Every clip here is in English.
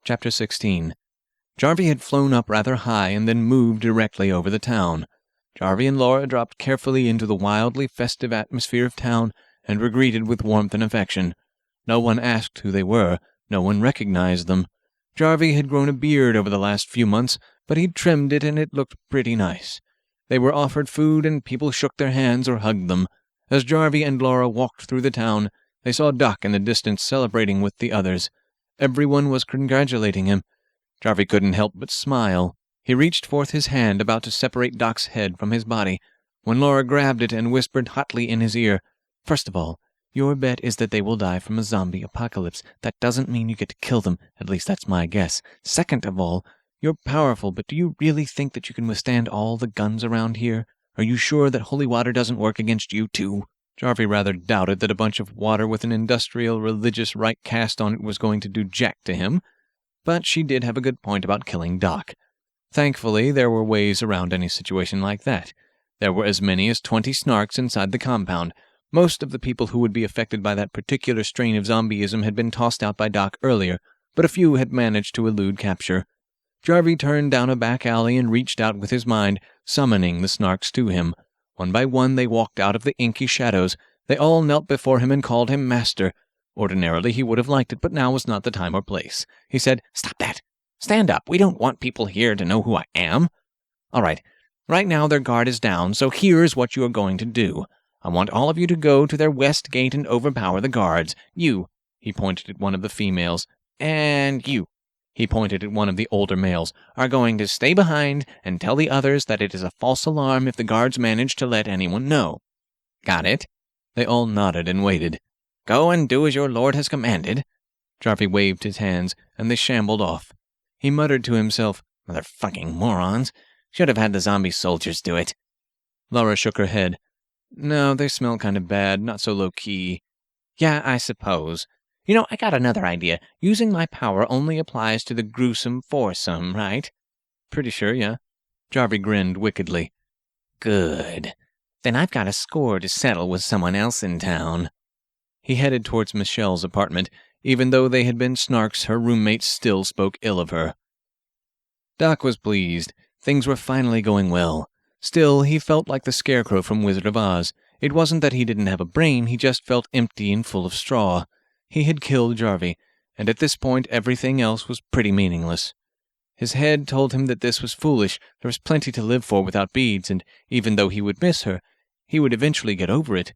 Chapter 16. Jarvey had flown up rather high and then moved directly over the town. Jarvey and Laura dropped carefully into the wildly festive atmosphere of town and were greeted with warmth and affection. No one asked who they were. No one recognized them. Jarvey had grown a beard over the last few months, but he'd trimmed it and it looked pretty nice. They were offered food and people shook their hands or hugged them. As Jarvey and Laura walked through the town, they saw Doc in the distance celebrating with the others. Everyone was congratulating him. Jarvey couldn't help but smile. He reached forth his hand about to separate Doc's head from his body, when Laura grabbed it and whispered hotly in his ear, "First of all, your bet is that they will die from a zombie apocalypse. That doesn't mean you get to kill them, at least that's my guess. Second of all, you're powerful, but do you really think that you can withstand all the guns around here? Are you sure that holy water doesn't work against you, too?" Jarvey rather doubted that a bunch of water with an industrial religious rite cast on it was going to do jack to him, but she did have a good point about killing Doc. Thankfully, there were ways around any situation like that. There were as many as 20 Snarks inside the compound. Most of the people who would be affected by that particular strain of zombieism had been tossed out by Doc earlier, but a few had managed to elude capture. Jarvey turned down a back alley and reached out with his mind, summoning the Snarks to him. One by one they walked out of the inky shadows. They all knelt before him and called him master. Ordinarily he would have liked it, but now was not the time or place. He said, "Stop that! Stand up! We don't want people here to know who I am. All right, right now their guard is down, so here's what you are going to do. I want all of you to go to their west gate and overpower the guards. You," he pointed at one of the females, "and you," he pointed at one of the older males, "are going to stay behind and tell the others that it is a false alarm if the guards manage to let anyone know. Got it?" They all nodded and waited. "Go and do as your lord has commanded." Jarvey waved his hands, and they shambled off. He muttered to himself, "Motherfucking morons. Should have had the zombie soldiers do it." Laura shook her head. "No, they smell kind of bad, not so low-key." "Yeah, I suppose. You know, I got another idea. Using my power only applies to the gruesome foursome, right?" "Pretty sure, yeah." Jarvey grinned wickedly. "Good. Then I've got a score to settle with someone else in town." He headed towards Michelle's apartment. Even though they had been Snarks, her roommates still spoke ill of her. Doc was pleased. Things were finally going well. Still, he felt like the Scarecrow from Wizard of Oz. It wasn't that he didn't have a brain, he just felt empty and full of straw. He had killed Jarvey, and at this point everything else was pretty meaningless. His head told him that this was foolish. There was plenty to live for without beads, and even though he would miss her, he would eventually get over it.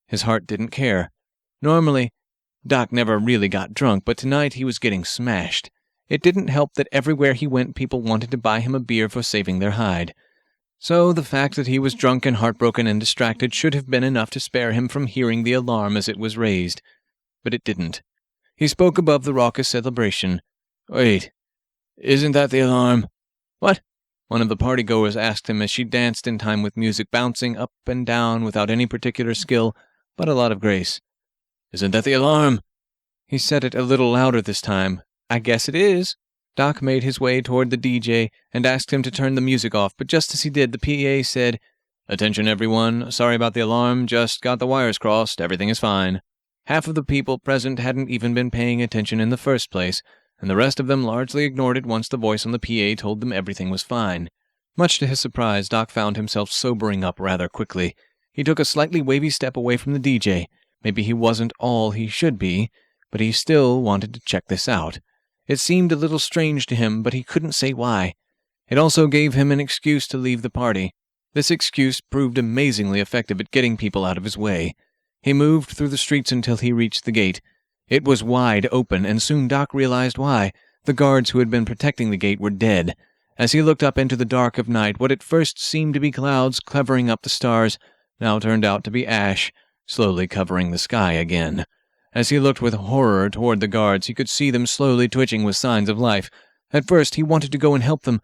His heart didn't care. Normally, Doc never really got drunk, but tonight he was getting smashed. It didn't help that everywhere he went people wanted to buy him a beer for saving their hide. So the fact that he was drunk and heartbroken and distracted should have been enough to spare him from hearing the alarm as it was raised. But it didn't. He spoke above the raucous celebration. "Wait, isn't that the alarm?" "What?" one of the partygoers asked him as she danced in time with music bouncing up and down without any particular skill, but a lot of grace. "Isn't that the alarm?" He said it a little louder this time. "I guess it is." Doc made his way toward the DJ and asked him to turn the music off, but just as he did, the PA said, "Attention everyone, sorry about the alarm, just got the wires crossed, everything is fine." Half of the people present hadn't even been paying attention in the first place, and the rest of them largely ignored it once the voice on the PA told them everything was fine. Much to his surprise, Doc found himself sobering up rather quickly. He took a slightly wavy step away from the DJ. Maybe he wasn't all he should be, but he still wanted to check this out. It seemed a little strange to him, but he couldn't say why. It also gave him an excuse to leave the party. This excuse proved amazingly effective at getting people out of his way. He moved through the streets until he reached the gate. It was wide open, and soon Doc realized why. The guards who had been protecting the gate were dead. As he looked up into the dark of night, what at first seemed to be clouds covering up the stars now turned out to be ash, slowly covering the sky again. As he looked with horror toward the guards, he could see them slowly twitching with signs of life. At first, he wanted to go and help them,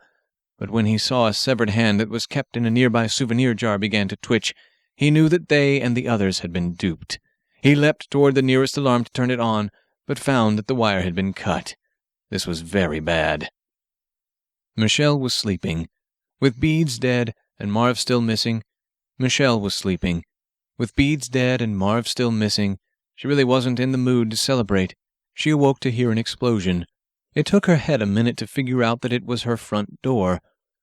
but when he saw a severed hand that was kept in a nearby souvenir jar began to twitch, he knew that they and the others had been duped. He leapt toward the nearest alarm to turn it on, but found that the wire had been cut. This was very bad. Michelle was sleeping. With Beads dead and Marv still missing, Michelle was sleeping. With Beads dead and Marv still missing, she really wasn't in the mood to celebrate. She awoke to hear an explosion. It took her head a minute to figure out that it was her front door.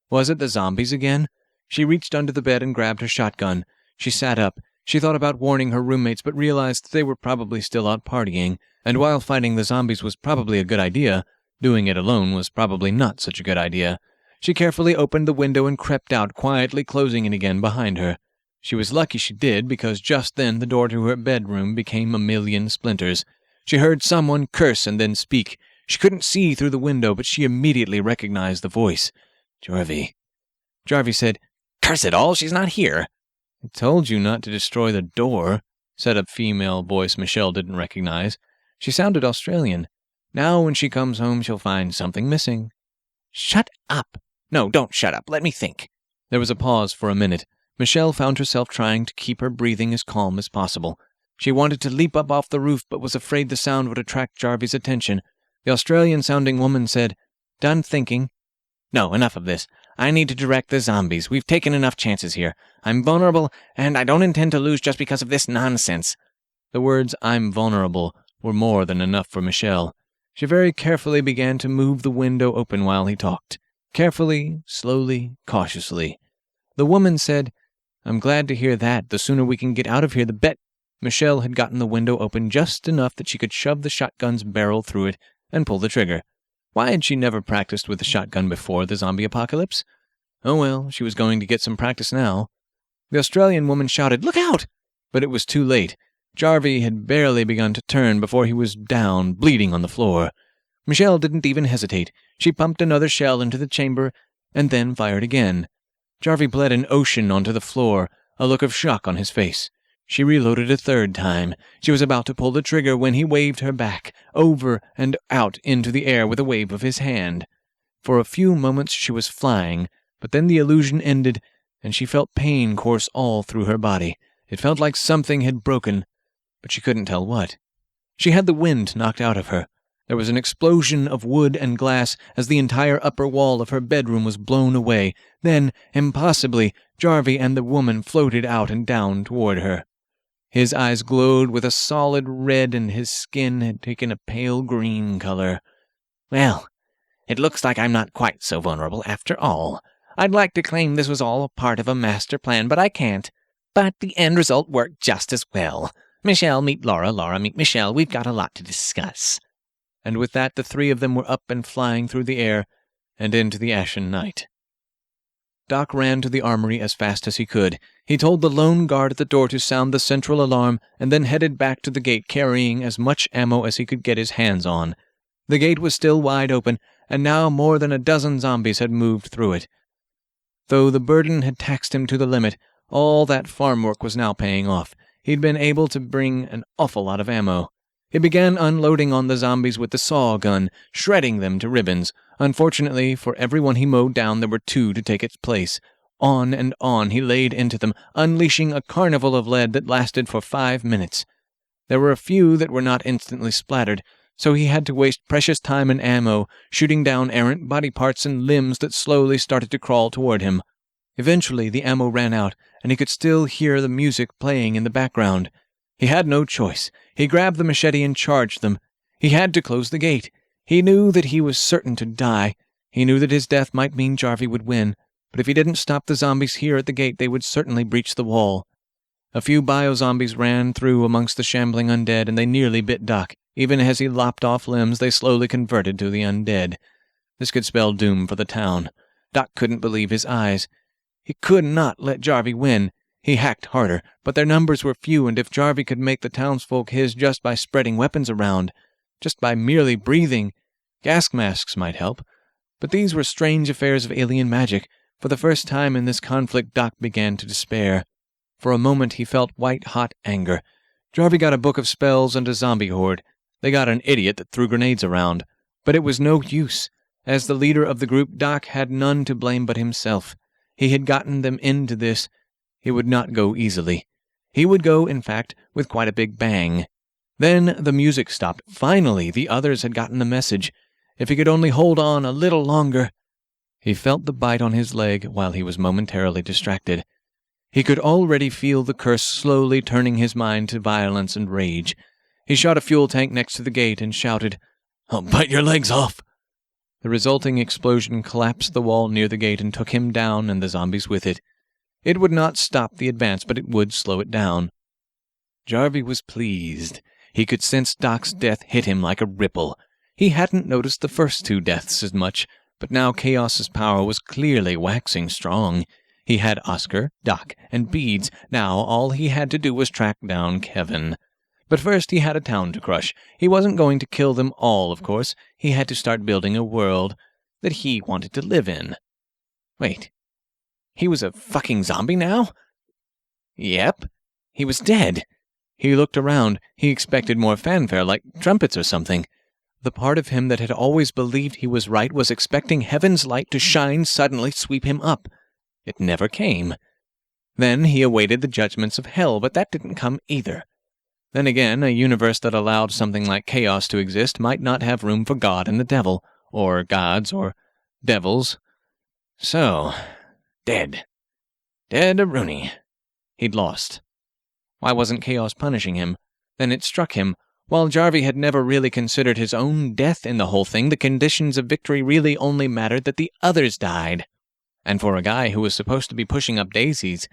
Was it the zombies again? She reached under the bed and grabbed her shotgun. She sat up. She thought about warning her roommates, but realized they were probably still out partying, and while fighting the zombies was probably a good idea, doing it alone was probably not such a good idea. She carefully opened the window and crept out, quietly closing it again behind her. She was lucky she did, because just then the door to her bedroom became a million splinters. She heard someone curse and then speak. She couldn't see through the window, but she immediately recognized the voice. Jarvey. Jarvey said, "Curse it all, she's not here." "I told you not to destroy the door," said a female voice Michelle didn't recognize. She sounded Australian. "Now when she comes home, she'll find something missing." "Shut up. No, don't shut up. Let me think." There was a pause for a minute. Michelle found herself trying to keep her breathing as calm as possible. She wanted to leap up off the roof, but was afraid the sound would attract Jarvey's attention. The Australian-sounding woman said, "Done thinking?" "No, enough of this. I need to direct the zombies. We've taken enough chances here. I'm vulnerable, and I don't intend to lose just because of this nonsense." The words, "I'm vulnerable," were more than enough for Michelle. She very carefully began to move the window open while he talked. Carefully, slowly, cautiously. The woman said, "I'm glad to hear that. The sooner we can get out of here, the bet—" Michelle had gotten the window open just enough that she could shove the shotgun's barrel through it and pull the trigger. Why had she never practiced with a shotgun before the zombie apocalypse? Oh well, she was going to get some practice now. The Australian woman shouted, "Look out!" But it was too late. Jarvey had barely begun to turn before he was down, bleeding on the floor. Michelle didn't even hesitate. She pumped another shell into the chamber and then fired again. Jarvey bled an ocean onto the floor, a look of shock on his face. She reloaded a third time. She was about to pull the trigger when he waved her back, over and out into the air with a wave of his hand. For a few moments she was flying, but then the illusion ended, and she felt pain course all through her body. It felt like something had broken, but she couldn't tell what. She had the wind knocked out of her. There was an explosion of wood and glass as the entire upper wall of her bedroom was blown away. Then, impossibly, Jarvey and the woman floated out and down toward her. His eyes glowed with a solid red, and his skin had taken a pale green color. "Well, it looks like I'm not quite so vulnerable after all. I'd like to claim this was all part of a master plan, but I can't. But the end result worked just as well. Michelle, meet Laura. Laura, meet Michelle. We've got a lot to discuss." And with that, the three of them were up and flying through the air and into the ashen night. Doc ran to the armory as fast as he could. He told the lone guard at the door to sound the central alarm and then headed back to the gate carrying as much ammo as he could get his hands on. The gate was still wide open, and now more than a dozen zombies had moved through it. Though the burden had taxed him to the limit, all that farm work was now paying off. He'd been able to bring an awful lot of ammo. He began unloading on the zombies with the saw gun, shredding them to ribbons. Unfortunately, for every one he mowed down, there were two to take its place. On and on he laid into them, unleashing a carnival of lead that lasted for 5 minutes. There were a few that were not instantly splattered, so he had to waste precious time and ammo, shooting down errant body parts and limbs that slowly started to crawl toward him. Eventually the ammo ran out, and he could still hear the music playing in the background. He had no choice. He grabbed the machete and charged them. He had to close the gate. He knew that he was certain to die. He knew that his death might mean Jarvey would win, but if he didn't stop the zombies here at the gate, they would certainly breach the wall. A few bio-zombies ran through amongst the shambling undead, and they nearly bit Doc. Even as he lopped off limbs, they slowly converted to the undead. This could spell doom for the town. Doc couldn't believe his eyes. He could not let Jarvey win. He hacked harder, but their numbers were few, and if Jarvey could make the townsfolk his just by spreading weapons around, just by merely breathing, gas masks might help. But these were strange affairs of alien magic. For the first time in this conflict, Doc began to despair. For a moment he felt white-hot anger. Jarvey got a book of spells and a zombie horde. They got an idiot that threw grenades around. But it was no use. As the leader of the group, Doc had none to blame but himself. He had gotten them into this. It would not go easily. He would go, in fact, with quite a big bang. Then the music stopped. Finally, the others had gotten the message. If he could only hold on a little longer. He felt the bite on his leg while he was momentarily distracted. He could already feel the curse slowly turning his mind to violence and rage. He shot a fuel tank next to the gate and shouted, "I'll bite your legs off!" The resulting explosion collapsed the wall near the gate and took him down and the zombies with it. It would not stop the advance, but it would slow it down. Jarvey was pleased. He could sense Doc's death hit him like a ripple. He hadn't noticed the first 2 deaths as much, but now Chaos's power was clearly waxing strong. He had Oscar, Doc, and Beads. Now all he had to do was track down Kevin. But first he had a town to crush. He wasn't going to kill them all, of course. He had to start building a world that he wanted to live in. Wait. He was a fucking zombie now? Yep. He was dead. He looked around. He expected more fanfare, like trumpets or something. The part of him that had always believed he was right was expecting heaven's light to shine, suddenly sweep him up. It never came. Then he awaited the judgments of hell, but that didn't come either. Then again, a universe that allowed something like chaos to exist might not have room for God and the devil, or gods, or devils. So, dead. Dead-a-rooney. He'd lost. Why wasn't chaos punishing him? Then it struck him. While Jarvey had never really considered his own death in the whole thing, the conditions of victory really only mattered that the others died. And for a guy who was supposed to be pushing up daisies,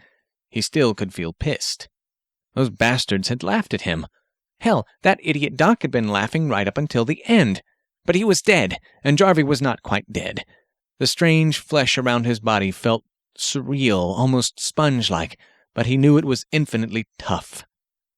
he still could feel pissed. Those bastards had laughed at him. Hell, that idiot Doc had been laughing right up until the end. But he was dead, and Jarvey was not quite dead. The strange flesh around his body felt surreal, almost sponge-like, but he knew it was infinitely tough.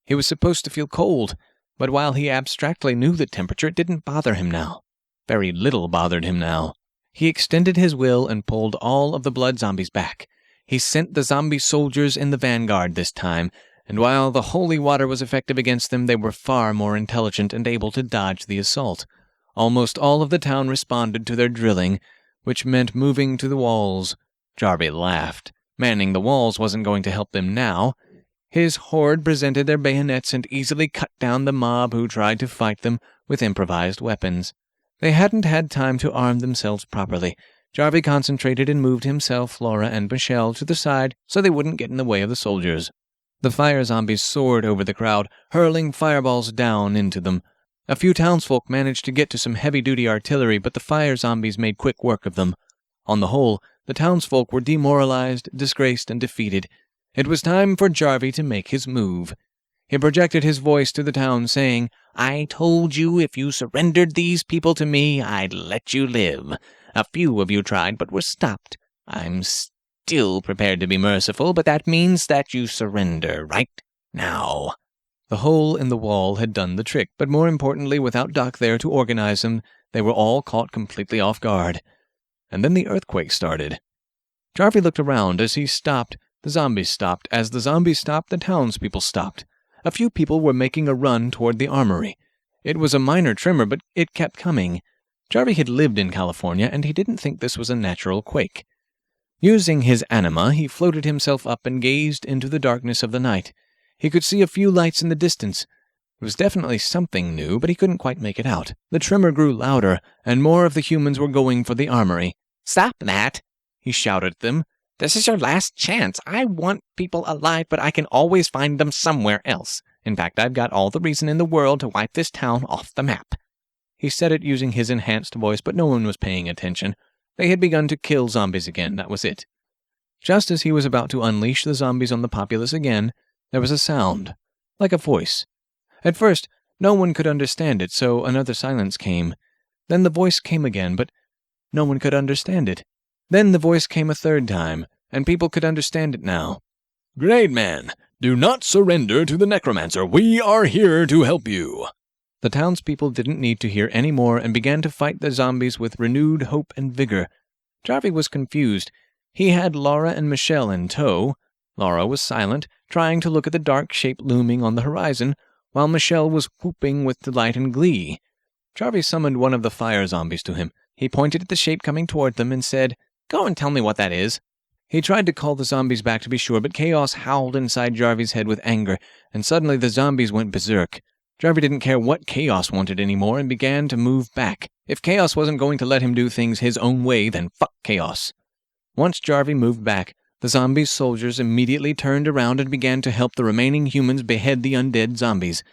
He was supposed to feel cold, but while he abstractly knew the temperature, it didn't bother him now. Very little bothered him now. He extended his will and pulled all of the blood zombies back. He sent the zombie soldiers in the vanguard this time, and while the holy water was effective against them, they were far more intelligent and able to dodge the assault. Almost all of the town responded to their drilling, which meant moving to the walls. Jarvey laughed. Manning the walls wasn't going to help them now. His horde presented their bayonets and easily cut down the mob who tried to fight them with improvised weapons. They hadn't had time to arm themselves properly. Jarvey concentrated and moved himself, Laura, and Michelle to the side so they wouldn't get in the way of the soldiers. The fire zombies soared over the crowd, hurling fireballs down into them. A few townsfolk managed to get to some heavy-duty artillery, but the fire zombies made quick work of them. On the whole, the townsfolk were demoralized, disgraced, and defeated. It was time for Jarvey to make his move. He projected his voice to the town, saying, "I told you if you surrendered these people to me, I'd let you live. A few of you tried, but were stopped. I'm still prepared to be merciful, but that means that you surrender right now." The hole in the wall had done the trick, but more importantly, without Doc there to organize them, they were all caught completely off guard. And then the earthquake started. Jarvey looked around. As he stopped, the zombies stopped. As the zombies stopped, the townspeople stopped. A few people were making a run toward the armory. It was a minor tremor, but it kept coming. Jarvey had lived in California, and he didn't think this was a natural quake. Using his anima, he floated himself up and gazed into the darkness of the night. He could see a few lights in the distance. It was definitely something new, but he couldn't quite make it out. The tremor grew louder, and more of the humans were going for the armory. "Stop that!" he shouted at them. "This is your last chance. I want people alive, but I can always find them somewhere else. In fact, I've got all the reason in the world to wipe this town off the map." He said it using his enhanced voice, but no one was paying attention. They had begun to kill zombies again, that was it. Just as he was about to unleash the zombies on the populace again, there was a sound, like a voice. At first, no one could understand it, so another silence came. Then the voice came again, but no one could understand it. Then the voice came a third time, and people could understand it now. "Great man, do not surrender to the necromancer. We are here to help you." The townspeople didn't need to hear any more and began to fight the zombies with renewed hope and vigor. Jarvey was confused. He had Laura and Michelle in tow. Laura was silent, trying to look at the dark shape looming on the horizon, while Michelle was whooping with delight and glee. Jarvey summoned one of the fire zombies to him. He pointed at the shape coming toward them and said, "Go and tell me what that is." He tried to call the zombies back to be sure, but chaos howled inside Jarvey's head with anger, and suddenly the zombies went berserk. Jarvey didn't care what chaos wanted anymore and began to move back. If chaos wasn't going to let him do things his own way, then fuck chaos. Once Jarvey moved back, the zombie soldiers immediately turned around and began to help the remaining humans behead the undead zombies.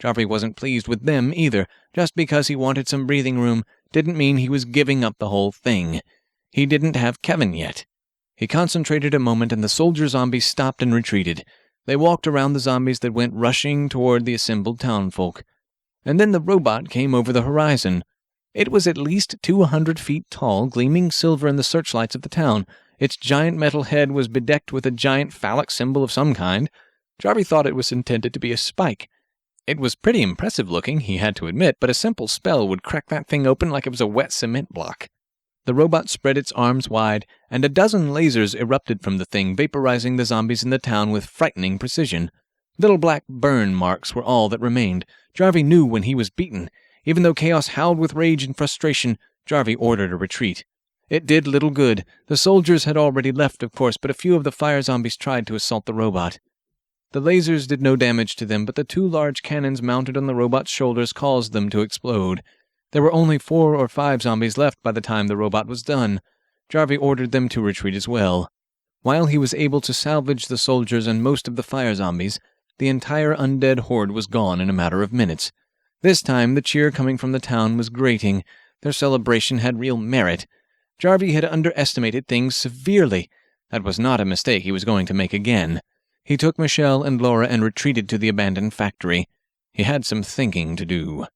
Jarvey wasn't pleased with them either. Just because he wanted some breathing room didn't mean he was giving up the whole thing. He didn't have Kevin yet. He concentrated a moment, and the soldier zombies stopped and retreated. They walked around the zombies that went rushing toward the assembled townfolk. And then the robot came over the horizon. It was at least 200 feet tall, gleaming silver in the searchlights of the town. Its giant metal head was bedecked with a giant phallic symbol of some kind. Jarvey thought it was intended to be a spike. It was pretty impressive looking, he had to admit, but a simple spell would crack that thing open like it was a wet cement block. The robot spread its arms wide, and a dozen lasers erupted from the thing, vaporizing the zombies in the town with frightening precision. Little black burn marks were all that remained. Jarvey knew when he was beaten. Even though Chaos howled with rage and frustration, Jarvey ordered a retreat. It did little good. The soldiers had already left, of course, but a few of the fire zombies tried to assault the robot. The lasers did no damage to them, but the 2 large cannons mounted on the robot's shoulders caused them to explode. There were only 4 or 5 zombies left by the time the robot was done. Jarvey ordered them to retreat as well. While he was able to salvage the soldiers and most of the fire zombies, the entire undead horde was gone in a matter of minutes. This time, the cheer coming from the town was grating. Their celebration had real merit. Jarvey had underestimated things severely. That was not a mistake he was going to make again. He took Michelle and Laura and retreated to the abandoned factory. He had some thinking to do.